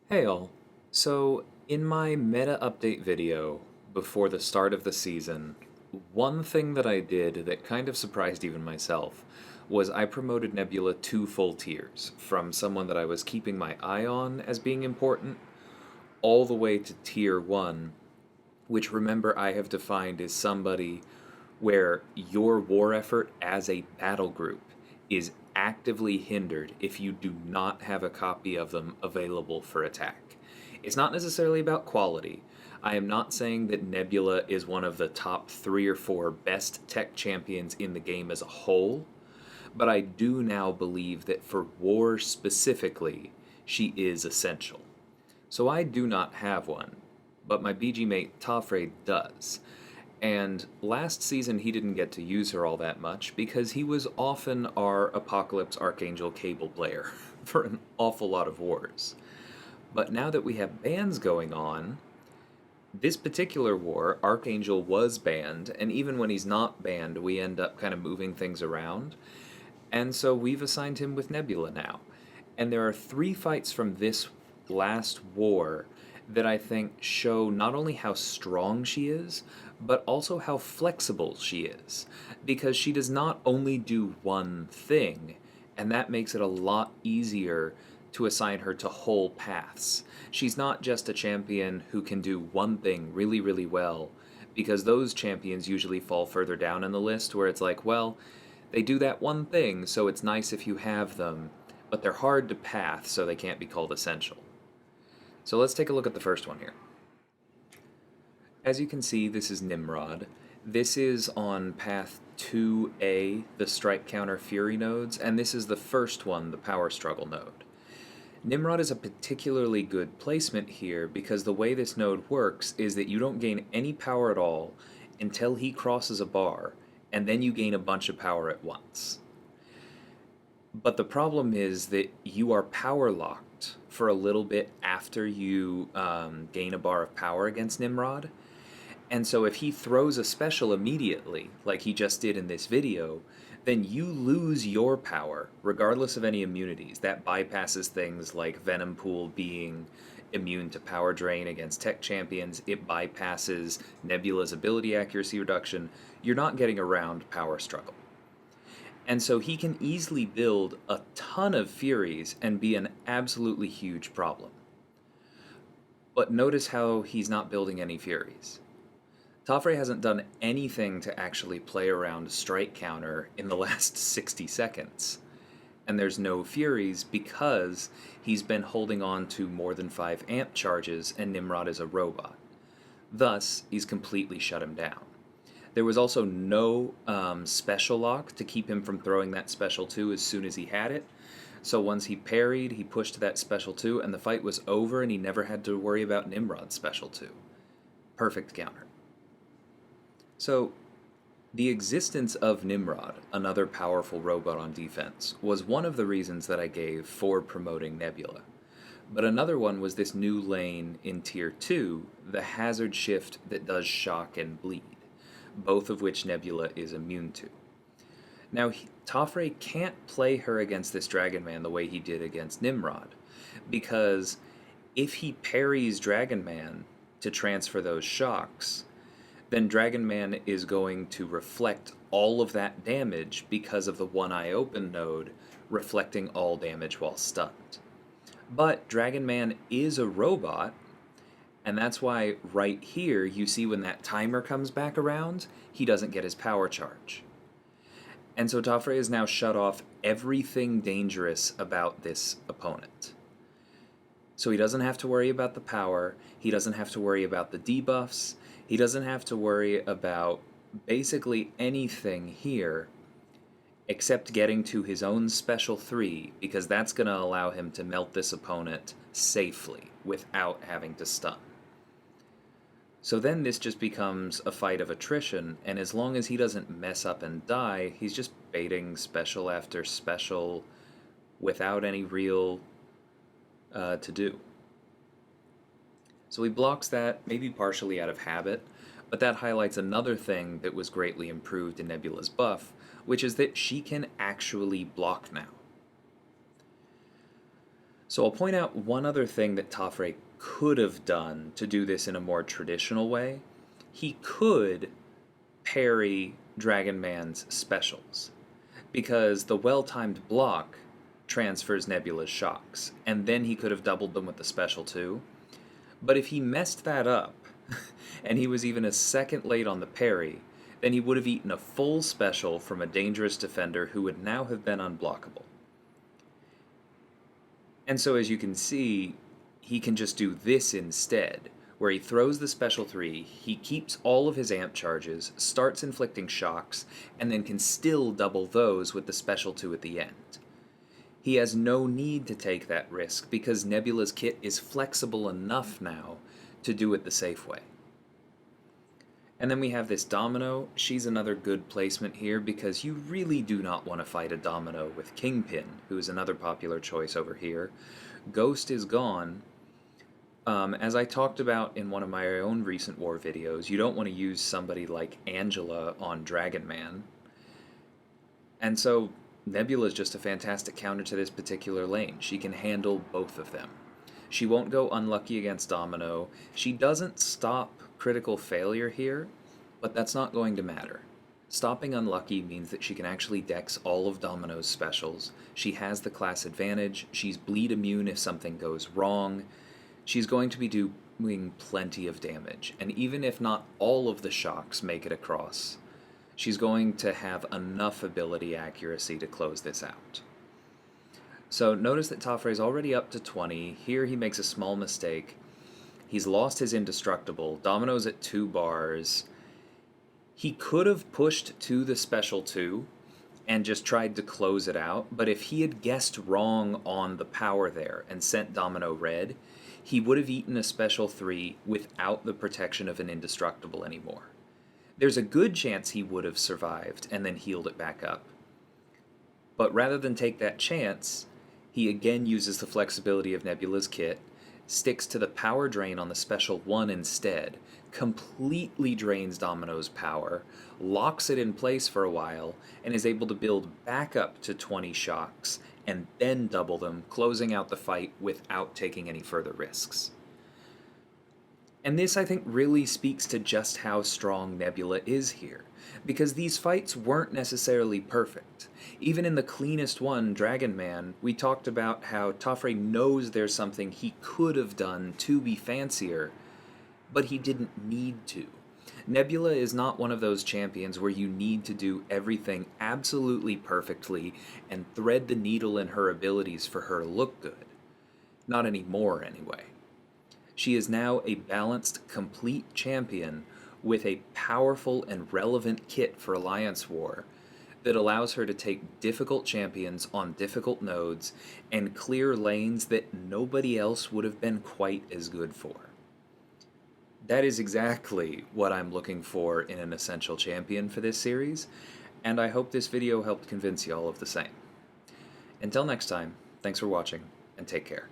Hey all. So, in my meta update video before the start of the season, one thing that I did that kind of surprised even myself was I promoted Nebula 2 full tiers from someone that I was keeping my eye on as being important all the way to tier 1, which remember I have defined as somebody where your war effort as a battle group is actively hindered if you do not have a copy of them available for attack. It's not necessarily about quality. I am not saying that Nebula is one of the top 3 or 4 best tech champions in the game as a whole, but I do now believe that for war specifically, she is essential. So I do not have one, but my BG mate Tafre does. And last season, he didn't get to use her all that much because he was often our Apocalypse Archangel cable player for an awful lot of wars. But now that we have bans going on, this particular war, Archangel was banned, and even when he's not banned, we end up kind of moving things around. And so we've assigned him with Nebula now. And there are 3 fights from this last war that I think show not only how strong she is, but also how flexible she is. Because she does not only do one thing, and that makes it a lot easier to assign her to whole paths. She's not just a champion who can do one thing really, really well, because those champions usually fall further down in the list where it's like, well, they do that one thing, so it's nice if you have them, but they're hard to path, so they can't be called essential. So let's take a look at the first one here. As you can see, this is Nimrod. This is on path 2A, the strike counter fury nodes, and this is the first one, the power struggle node. Nimrod is a particularly good placement here because the way this node works is that you don't gain any power at all until he crosses a bar, and then you gain a bunch of power at once. But the problem is that you are power locked for a little bit after you gain a bar of power against Nimrod. And so if he throws a special immediately, like he just did in this video, then you lose your power, regardless of any immunities. That bypasses things like Venom Pool being immune to power drain against tech champions. It bypasses Nebula's ability accuracy reduction. You're not getting around power struggle. And so he can easily build a ton of Furies and be an absolutely huge problem. But notice how he's not building any Furies. Tafre hasn't done anything to actually play around strike counter in the last 60 seconds. And there's no Furies because he's been holding on to more than 5 amp charges and Nimrod is a robot. Thus, he's completely shut him down. There was also no special lock to keep him from throwing that special 2 as soon as he had it. So once he parried, he pushed that special 2 and the fight was over and he never had to worry about Nimrod's special 2. Perfect counter. So, the existence of Nimrod, another powerful robot on defense, was one of the reasons that I gave for promoting Nebula. But another one was this new lane in Tier 2, the hazard shift that does shock and bleed, both of which Nebula is immune to. Now, Tafre can't play her against this Dragon Man the way he did against Nimrod, because if he parries Dragon Man to transfer those shocks, then Dragon Man is going to reflect all of that damage because of the One Eye Open node reflecting all damage while stunned. But Dragon Man is a robot, and that's why right here you see when that timer comes back around, he doesn't get his power charge. And so Tafre has now shut off everything dangerous about this opponent. So he doesn't have to worry about the power, he doesn't have to worry about the debuffs, he doesn't have to worry about basically anything here except getting to his own special 3, because that's going to allow him to melt this opponent safely without having to stun. So then this just becomes a fight of attrition, and as long as he doesn't mess up and die, he's just baiting special after special without any real to do. So he blocks that, maybe partially out of habit, but that highlights another thing that was greatly improved in Nebula's buff, which is that she can actually block now. So I'll point out one other thing that Tafre could have done to do this in a more traditional way. He could parry Dragon Man's specials, because the well-timed block transfers Nebula's shocks, and then he could have doubled them with the special too. But if he messed that up, and he was even a second late on the parry, then he would have eaten a full special from a dangerous defender who would now have been unblockable. And so as you can see, he can just do this instead, where he throws the special 3, he keeps all of his amp charges, starts inflicting shocks, and then can still double those with the special 2 at the end. He has no need to take that risk because Nebula's kit is flexible enough now to do it the safe way. And then we have this Domino. She's another good placement here because you really do not want to fight a Domino with Kingpin, who is another popular choice over here. Ghost is gone. As I talked about in one of my own recent war videos, you don't want to use somebody like Angela on Dragon Man. And so Nebula is just a fantastic counter to this particular lane. She can handle both of them. She won't go unlucky against Domino. She doesn't stop critical failure here, but that's not going to matter. Stopping unlucky means that she can actually dex all of Domino's specials. She has the class advantage. She's bleed immune if something goes wrong. She's going to be doing plenty of damage, and even if not all of the shocks make it across, she's going to have enough ability accuracy to close this out. So notice that Tafre is already up to 20. Here he makes a small mistake. He's lost his indestructible. Domino's at 2 bars. He could have pushed to the special 2 and just tried to close it out, but if he had guessed wrong on the power there and sent Domino red, he would have eaten a special 3 without the protection of an indestructible anymore. There's a good chance he would have survived and then healed it back up. But rather than take that chance, he again uses the flexibility of Nebula's kit, sticks to the power drain on the special 1 instead, completely drains Domino's power, locks it in place for a while, and is able to build back up to 20 shocks, and then double them, closing out the fight without taking any further risks. And this, I think, really speaks to just how strong Nebula is here, because these fights weren't necessarily perfect. Even in the cleanest one, Dragon Man, we talked about how Tafre knows there's something he could have done to be fancier, but he didn't need to. Nebula is not one of those champions where you need to do everything absolutely perfectly and thread the needle in her abilities for her to look good. Not anymore, anyway. She is now a balanced, complete champion with a powerful and relevant kit for Alliance War that allows her to take difficult champions on difficult nodes and clear lanes that nobody else would have been quite as good for. That is exactly what I'm looking for in an essential champion for this series, and I hope this video helped convince you all of the same. Until next time, thanks for watching, and take care.